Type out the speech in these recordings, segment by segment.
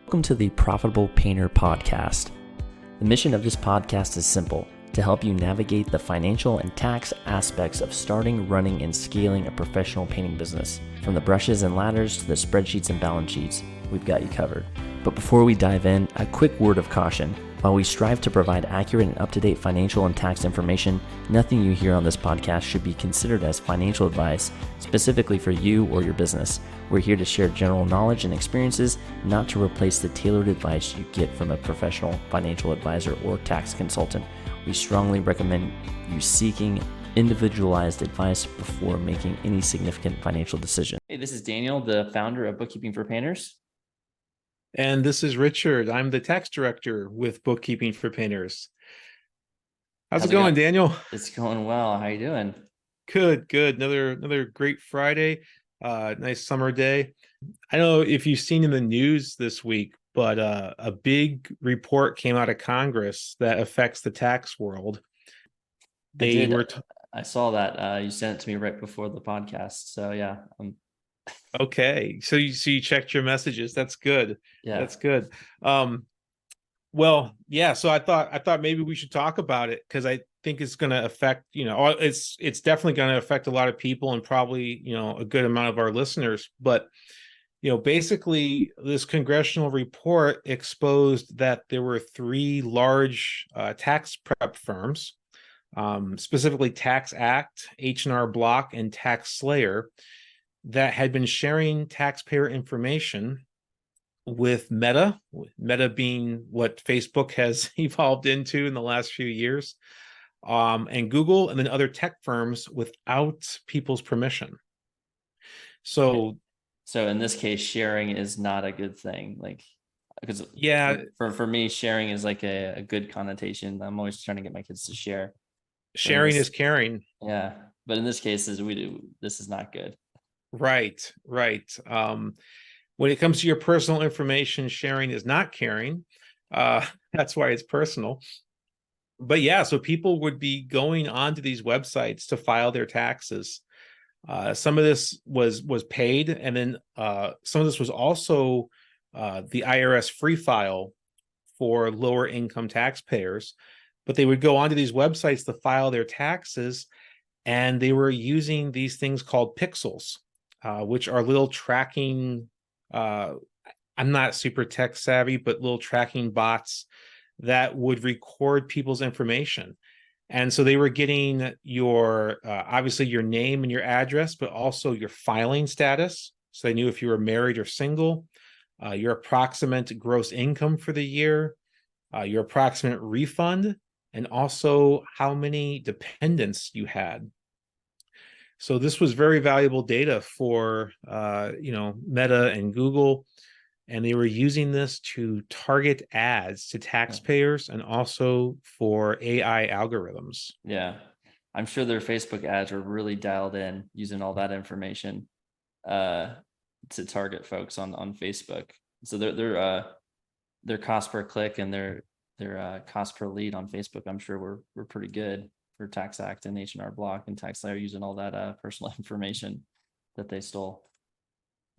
Welcome to the Profitable Painter Podcast. The mission of this podcast is simple: to help you navigate the financial and tax aspects of starting, running, and scaling a professional painting business. From the brushes and ladders to the spreadsheets and balance sheets, we've got you covered. But before we dive in, a quick word of caution. While we strive to provide accurate and up-to-date financial and tax information, nothing you hear on this podcast should be considered as financial advice specifically for you or your business. We're here to share general knowledge and experiences, not to replace the tailored advice you get from a professional financial advisor or tax consultant. We strongly recommend you seeking individualized advice before making any significant financial decision. Hey, this is Daniel, the founder of Bookkeeping for Painters. And this is Richard. I'm the tax director with Bookkeeping for Painters. How's it going, Daniel? It's going well. How you doing? Good. Another great Friday. Nice summer day. I don't know if you've seen in the news this week, but a big report came out of Congress that affects the tax world. I saw that. You sent it to me right before the podcast. So yeah. Okay. So you checked your messages. That's good. Yeah. That's good. Well, yeah. So I thought maybe we should talk about it, because I think it's going to affect, it's definitely going to affect a lot of people and probably, a good amount of our listeners. But, basically this congressional report exposed that there were three large tax prep firms, specifically Tax Act, H&R Block, and Tax Slayer, that had been sharing taxpayer information with Meta being what Facebook has evolved into in the last few years, and Google, and then other tech firms without people's permission. So in this case, sharing is not a good thing. Because for me, sharing is like a good connotation. I'm always trying to get my kids to share. Sharing is caring. Yeah, but in this case, this is not good. Right. When it comes to your personal information, sharing is not caring. That's why it's personal. But yeah, so people would be going onto these websites to file their taxes. Some of this was paid, and then some of this was also the IRS free file for lower income taxpayers. But they would go onto these websites to file their taxes, and they were using these things called pixels, which are little tracking, I'm not super tech savvy, but little tracking bots that would record people's information. And so they were getting your, obviously your name and your address, but also your filing status. So they knew if you were married or single, your approximate gross income for the year, your approximate refund, and also how many dependents you had. So this was very valuable data for, Meta and Google, and they were using this to target ads to taxpayers and also for AI algorithms. Yeah, I'm sure their Facebook ads are really dialed in using all that information to target folks on Facebook. So their cost per click and their cost per lead on Facebook, I'm sure we're pretty good for Tax Act and H&R Block and Tax Slayer, using all that personal information that they stole.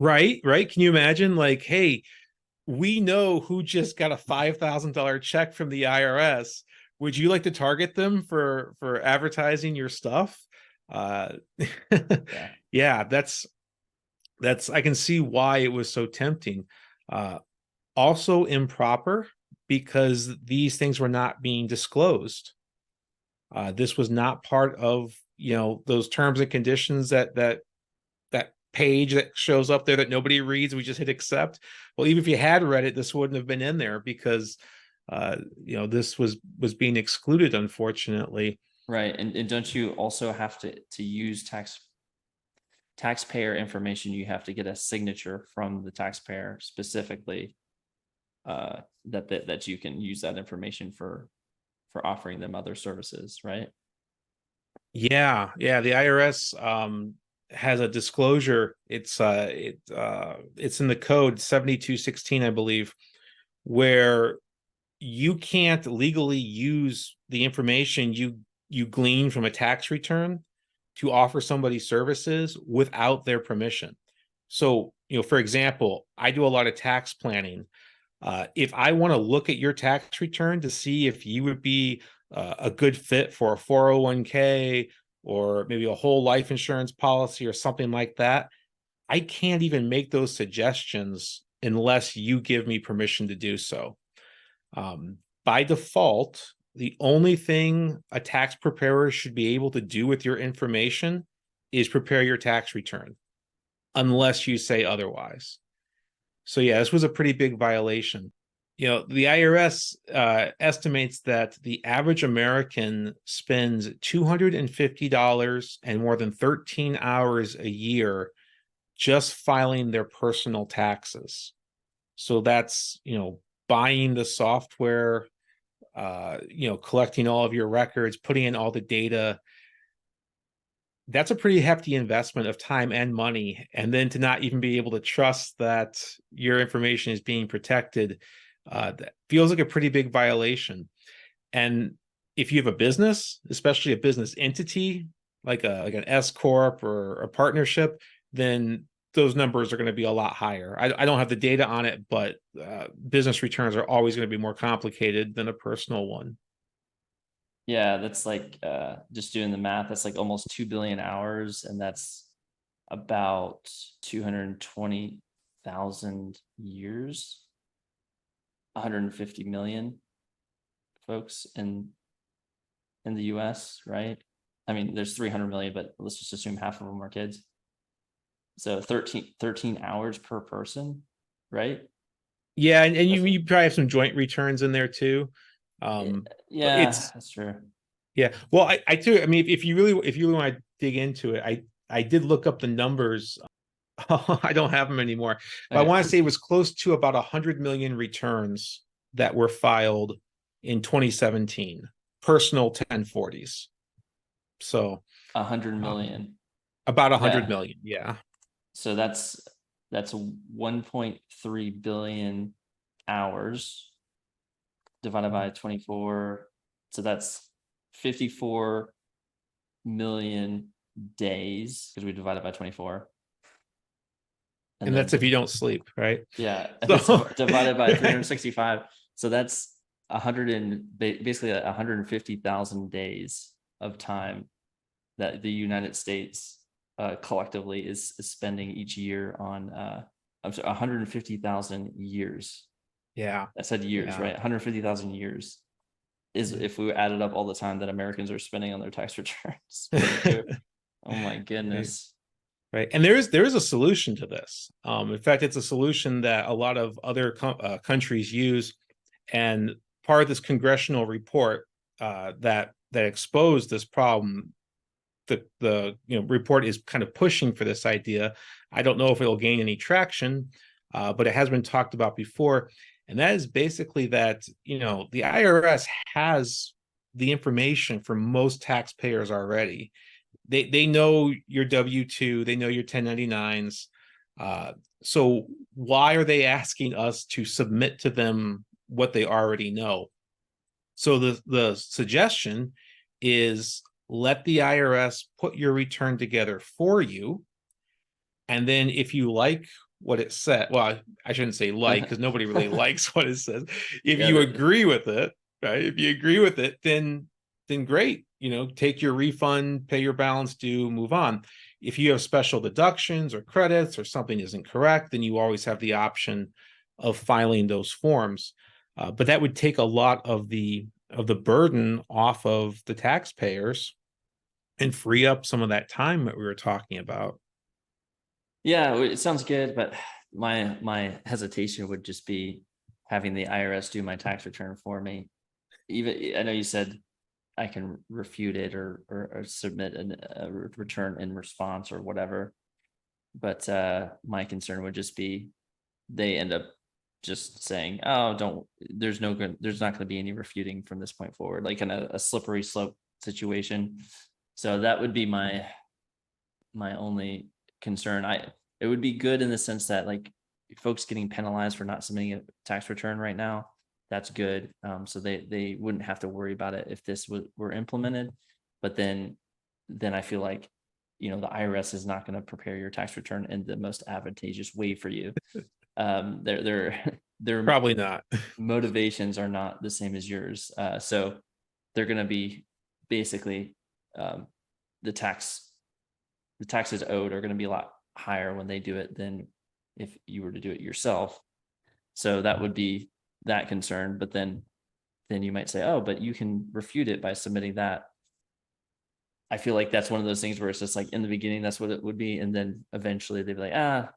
Right. Can you imagine, like, hey, we know who just got a $5,000 check from the IRS. Would you like to target them for advertising your stuff? Yeah, that's I can see why it was so tempting. Also improper, because these things were not being disclosed. This was not part of, those terms and conditions that page that shows up there that nobody reads. We just hit accept. Well, even if you had read it, this wouldn't have been in there, because this was being excluded, unfortunately. Right. And don't you also have to use taxpayer information? You have to get a signature from the taxpayer specifically, that you can use that information for offering them other services, right? Yeah. The IRS has a disclosure. It's in the code 7216, I believe, where you can't legally use the information you glean from a tax return to offer somebody services without their permission. So, for example, I do a lot of tax planning. If I want to look at your tax return to see if you would be a good fit for a 401k or maybe a whole life insurance policy or something like that, I can't even make those suggestions unless you give me permission to do so. By default, the only thing a tax preparer should be able to do with your information is prepare your tax return, unless you say otherwise. So yeah, this was a pretty big violation. The IRS estimates that the average American spends $250 and more than 13 hours a year just filing their personal taxes. So that's, buying the software, collecting all of your records, putting in all the data. That's a pretty hefty investment of time and money. And then to not even be able to trust that your information is being protected, that feels like a pretty big violation. And if you have a business, especially a business entity, like an S corp or a partnership, then those numbers are going to be a lot higher. I don't have the data on it, but business returns are always going to be more complicated than a personal one. Yeah, that's like just doing the math, that's like almost 2 billion hours, and that's about 220,000 years, 150 million folks in the US, right? I mean, there's 300 million, but let's just assume half of them are kids. So 13 hours per person, right? Yeah, and you probably have some joint returns in there too. But Yeah, that's true. yeah. Well, I too. I mean, if you really want to dig into it, I did look up the numbers. I don't have them anymore, but I Okay. want to say it was close to about 100 million returns that were filed in 2017, personal 1040s. So 100 million. about 100 Yeah. million. Yeah. So that's 1.3 billion hours divided by 24. So that's 54 million days because we divide it by 24. And Then that's if you don't sleep, right? yeah, So divided by 365. So that's 100 and basically 150,000 days of time that the United States collectively is spending each year on I'm sorry, 150,000 years. yeah. I said years, Yeah. right? 150,000 years is if we added up all the time that Americans are spending on their tax returns. Oh my goodness. Right. And there is a solution to this. In fact, it's a solution that a lot of other countries use. And part of this congressional report that exposed this problem, the report is kind of pushing for this idea. I don't know if it'll gain any traction, but it has been talked about before. And that is basically that, the IRS has the information for most taxpayers already. They know your W-2, they know your 1099s. So why are they asking us to submit to them what they already know? So the suggestion is let the IRS put your return together for you. And then if you like what it said, well, I shouldn't say like, because nobody really likes what it says. If Yeah, you agree with it, right? If you agree with it, then great. Take your refund, pay your balance due, move on. If you have special deductions or credits or something isn't correct, then you always have the option of filing those forms. But that would take a lot of the burden off of the taxpayers and free up some of that time that we were talking about. yeah, it sounds good, but my hesitation would just be having the IRS do my tax return for me. Even I know you said I can refute it or submit a return in response or whatever, but my concern would just be they end up just saying, "Oh, don't." There's not going to be any refuting from this point forward, like in a slippery slope situation. So that would be my only concern. It would be good in the sense that like folks getting penalized for not submitting a tax return right now, that's good. So they wouldn't have to worry about it if this were implemented. But then I feel like the IRS is not going to prepare your tax return in the most advantageous way for you. They're their Probably not. motivations are not the same as yours. So they're going to be basically the taxes owed are going to be a lot higher when they do it than if you were to do it yourself. So that would be that concern. But then you might say, oh, but you can refute it by submitting that. I feel like that's one of those things where it's just like in the beginning, that's what it would be. And then eventually they'd be like, yeah,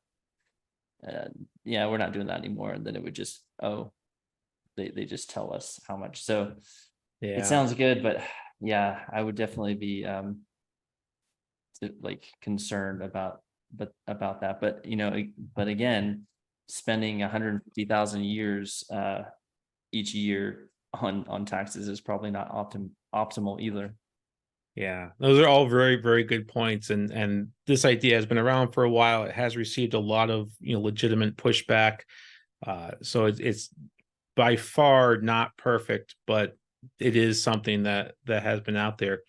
we're not doing that anymore. And then it would just, oh, they just tell us how much. So it sounds good, but yeah, I would definitely be like concerned about that. But but again, spending 150,000 years each year on taxes is probably not optimal either. Yeah, those are all very, very good points. And this idea has been around for a while. It has received a lot of legitimate pushback. So it's by far not perfect, but it is something that has been out there.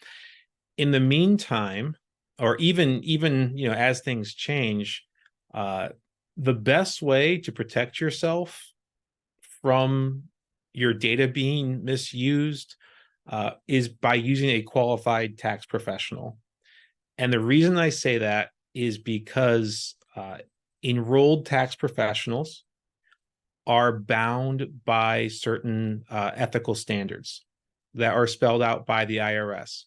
In the meantime, or even as things change, the best way to protect yourself from your data being misused is by using a qualified tax professional. And the reason I say that is because enrolled tax professionals are bound by certain ethical standards that are spelled out by the IRS.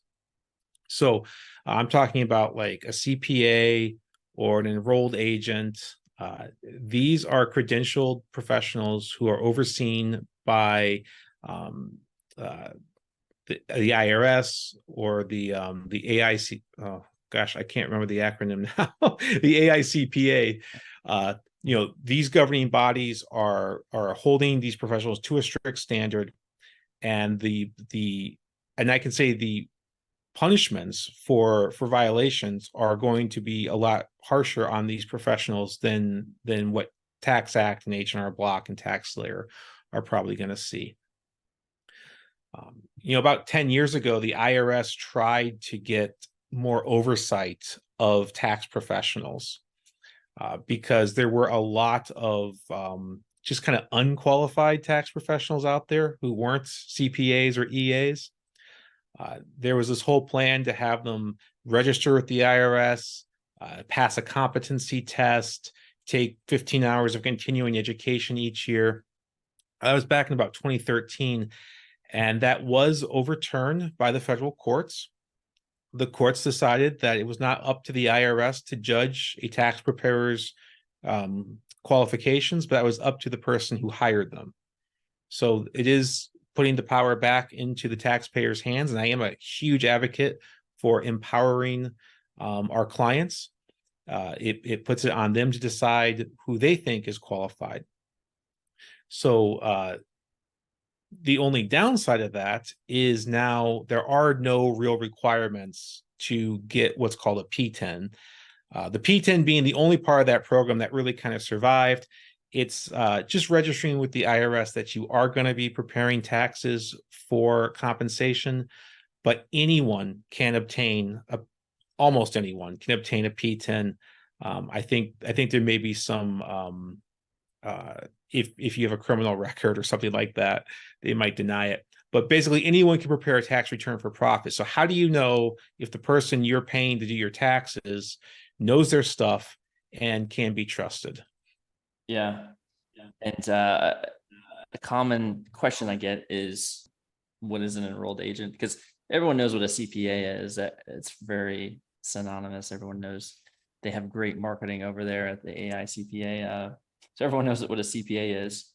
So I'm talking about like a CPA or an enrolled agent. These are credentialed professionals who are overseen by the IRS or the AIC. Oh gosh, I can't remember the acronym now. The AICPA. These governing bodies are holding these professionals to a strict standard, and and I can say the punishments for violations are going to be a lot harsher on these professionals than what Tax Act and H&R Block and TaxSlayer are probably going to see. About 10 years ago, the IRS tried to get more oversight of tax professionals because there were a lot of just kind of unqualified tax professionals out there who weren't CPAs or EAs. There was this whole plan to have them register with the IRS, pass a competency test, take 15 hours of continuing education each year. That was back in about 2013, and that was overturned by the federal courts. The courts decided that it was not up to the IRS to judge a tax preparer's qualifications, but that was up to the person who hired them. So it is putting the power back into the taxpayers' hands. And I am a huge advocate for empowering our clients. It puts it on them to decide who they think is qualified. So the only downside of that is now there are no real requirements to get what's called a P10. The P10 being the only part of that program that really kind of survived. It's just registering with the IRS that you are going to be preparing taxes for compensation, but anyone can obtain almost anyone can obtain a P10. I think there may be some if you have a criminal record or something like that, they might deny it. But basically, anyone can prepare a tax return for profit. So how do you know if the person you're paying to do your taxes knows their stuff and can be trusted? Yeah. And a common question I get is, what is an enrolled agent? Because everyone knows what a CPA is. It's very synonymous. Everyone knows they have great marketing over there at the AICPA. So everyone knows what a CPA is.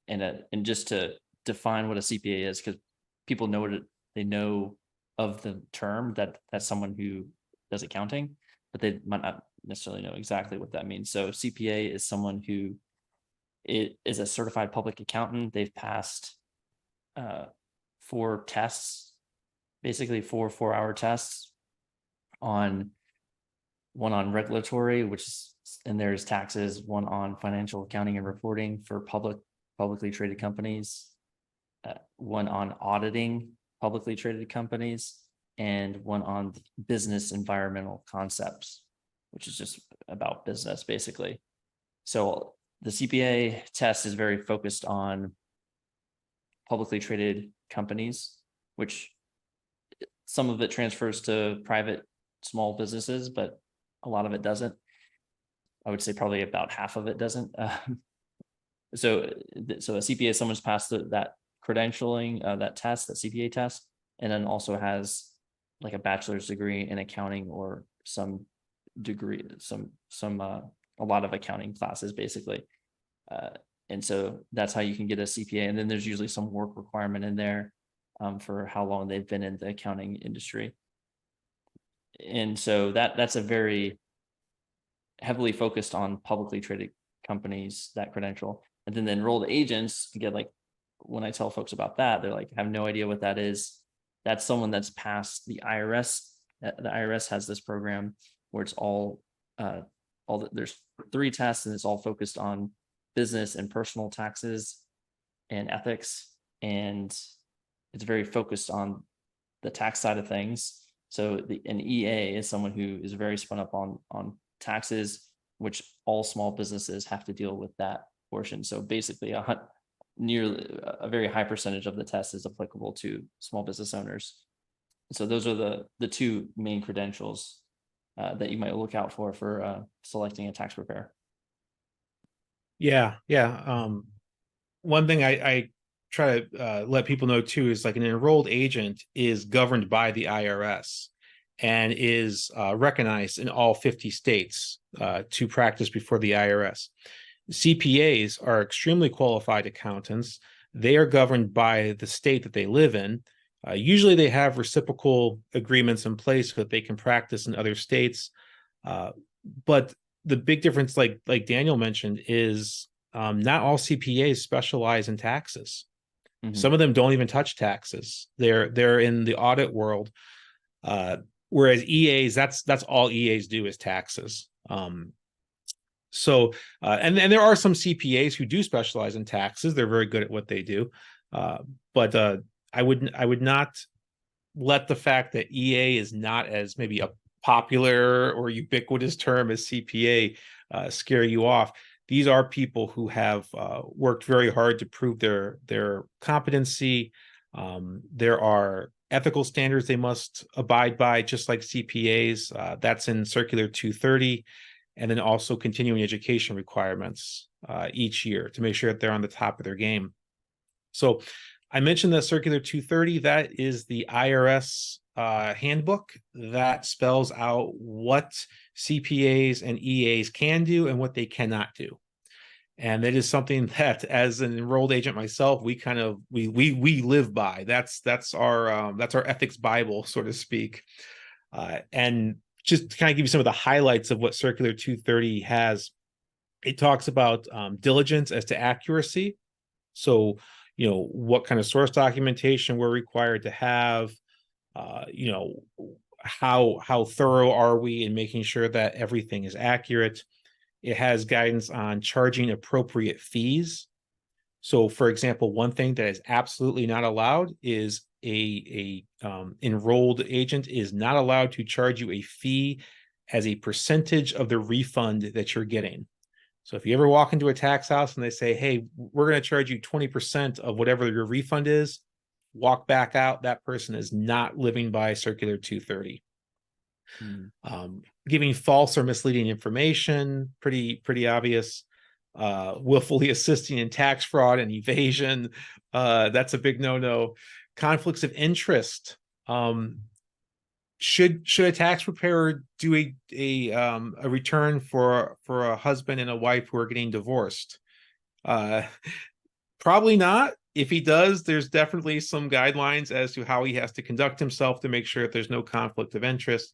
And just to define what a CPA is, because people know they know of the term that that's someone who does accounting, but they might not necessarily know exactly what that means. So CPA is someone who is a certified public accountant. They've passed 4 tests, basically 4-hour tests one on regulatory, and there's taxes, one on financial accounting and reporting for publicly traded companies, one on auditing publicly traded companies, and one on business environmental concepts, which is just about business basically. So the CPA test is very focused on publicly traded companies, which some of it transfers to private small businesses, but a lot of it doesn't. I would say probably about half of it doesn't. So a CPA, someone's passed that credentialing, that test, that CPA test, and then also has like a bachelor's degree in accounting or some degree, a lot of accounting classes basically. And so that's how you can get a CPA. And then there's usually some work requirement in there for how long they've been in the accounting industry. And so that's a very heavily focused on publicly traded companies, that credential. And then the enrolled agents, again, like when I tell folks about that, they're like, I have no idea what that is. That's someone that's passed the IRS. The IRS has this program where it's there's 3 tests and it's all focused on business and personal taxes and ethics. And it's very focused on the tax side of things. So an EA is someone who is very spun up on taxes, which all small businesses have to deal with that portion. So basically nearly a very high percentage of the test is applicable to small business owners. So those are the 2 main credentials that you might look out for selecting a tax preparer. Yeah. One thing I try to let people know too is like an enrolled agent is governed by the IRS and is recognized in all 50 states to practice before the IRS. CPAs are extremely qualified accountants. They are governed by the state that they live in. Usually they have reciprocal agreements in place so that they can practice in other states. But the big difference, like Daniel mentioned, is not all CPAs specialize in taxes. Mm-hmm. Some of them don't even touch taxes. They're in the audit world, whereas EAs, that's all EAs do is taxes. So there are some CPAs who do specialize in taxes. They're very good at what they do, but I would not let the fact that EA is not as maybe a popular or ubiquitous term as CPA scare you off. These are people who have worked very hard to prove their competency. There are ethical standards they must abide by, just like CPAs. That's in Circular 230, and then also continuing education requirements each year to make sure that they're on the top of their game. So I mentioned the Circular 230. That is the IRS handbook that spells out what CPAs and EAs can do and what they cannot do. And that is something that, as an enrolled agent myself, we live by. That's our ethics Bible, so to speak. And just to kind of give you some of the highlights of what Circular 230 has, it talks about diligence as to accuracy. So, what kind of source documentation we're required to have, how thorough are we in making sure that everything is accurate. It has guidance on charging appropriate fees. So, for example, one thing that is absolutely not allowed is a enrolled agent is not allowed to charge you a fee as a percentage of the refund that you're getting. So if you ever walk into a tax house and they say, hey, we're going to charge you 20% of whatever your refund is, walk back out. That person is not living by Circular 230. Giving false or misleading information, pretty obvious. Willfully assisting in tax fraud and evasion, that's a big no-no. Conflicts of interest. Should a tax preparer do a return for a husband and a wife who are getting divorced? Probably not. If he does, there's definitely some guidelines as to how he has to conduct himself to make sure that there's no conflict of interest.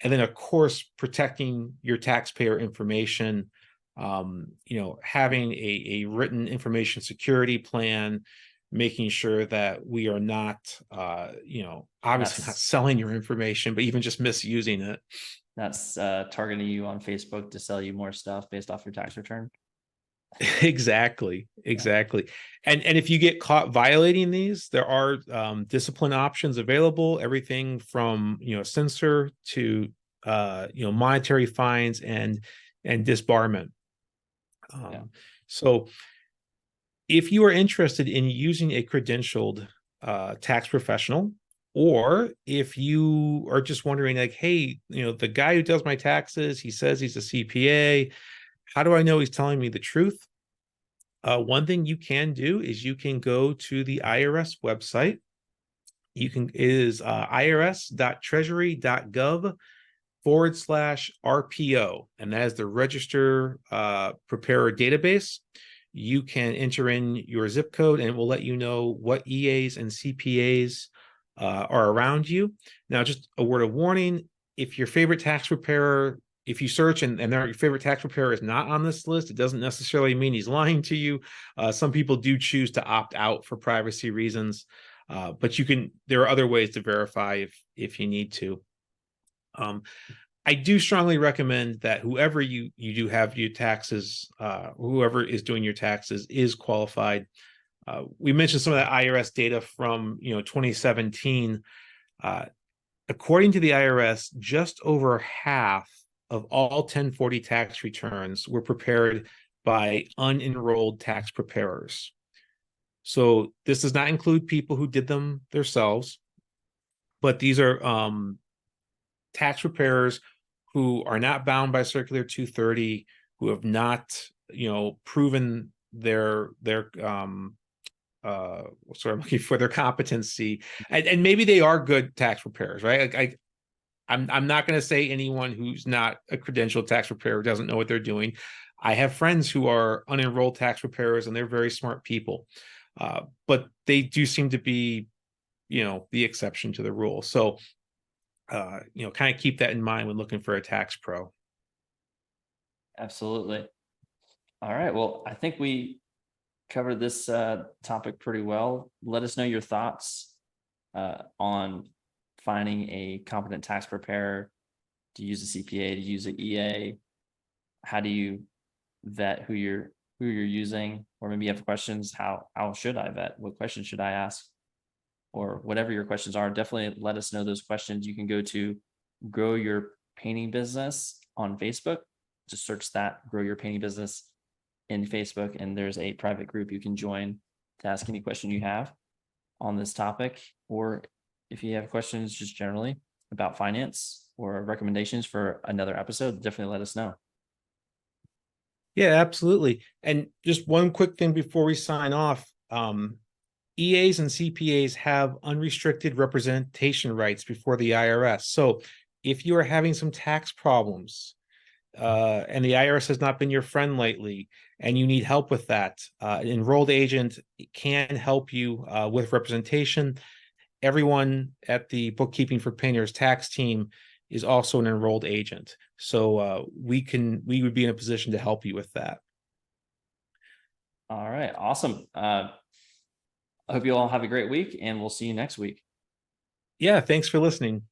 And then, of course, protecting your taxpayer information, having a written information security plan, making sure that we are not, obviously not selling your information, but even just misusing it. That's targeting you on Facebook to sell you more stuff based off your tax return. Exactly. And if you get caught violating these, there are discipline options available, everything from censor to monetary fines and disbarment. So if you are interested in using a credentialed tax professional, or if you are just wondering, like, hey, the guy who does my taxes, he says he's a CPA. How do I know he's telling me the truth? One thing you can do is you can go to the IRS website. It is irs.treasury.gov/RPO, and that is the register preparer database. You can enter in your zip code and it will let you know what EAs and CPAs are around you. Now, just a word of warning, if your favorite tax preparer, if you search and your favorite tax preparer is not on this list, it doesn't necessarily mean he's lying to you. Some people do choose to opt out for privacy reasons. But there are other ways to verify if you need to. I do strongly recommend that whoever you do have your taxes, whoever is doing your taxes is qualified. We mentioned some of that IRS data from 2017. According to the IRS, just over half of all 1040 tax returns were prepared by unenrolled tax preparers. So this does not include people who did them themselves, but these are tax preparers who are not bound by Circular 230, who have not, proven their sorry, I'm looking for their competency, and maybe they are good tax preparers, right? Like I'm not going to say anyone who's not a credentialed tax preparer doesn't know what they're doing. I have friends who are unenrolled tax preparers, and they're very smart people. But they do seem to be, the exception to the rule. So, kind of keep that in mind when looking for a tax pro. Absolutely. All right. Well, I think we covered this topic pretty well. Let us know your thoughts on finding a competent tax preparer, to use a CPA, to use an EA. How do you vet who you're using? Or maybe you have questions. How should I vet? What questions should I ask? Or whatever your questions are, definitely let us know those questions. You can go to Grow Your Painting Business on Facebook. Just search that, Grow Your Painting Business, in Facebook, and there's a private group you can join to ask any question you have on this topic. Or if you have questions just generally about finance or recommendations for another episode, definitely let us know. Yeah, absolutely. And just one quick thing before we sign off. EAs and CPAs have unrestricted representation rights before the IRS. So if you are having some tax problems, and the IRS has not been your friend lately, and you need help with that, an enrolled agent can help you with representation. Everyone at the Bookkeeping for Painters tax team is also an enrolled agent. So we would be in a position to help you with that. All right. Awesome. I hope you all have a great week, and we'll see you next week. Yeah, thanks for listening.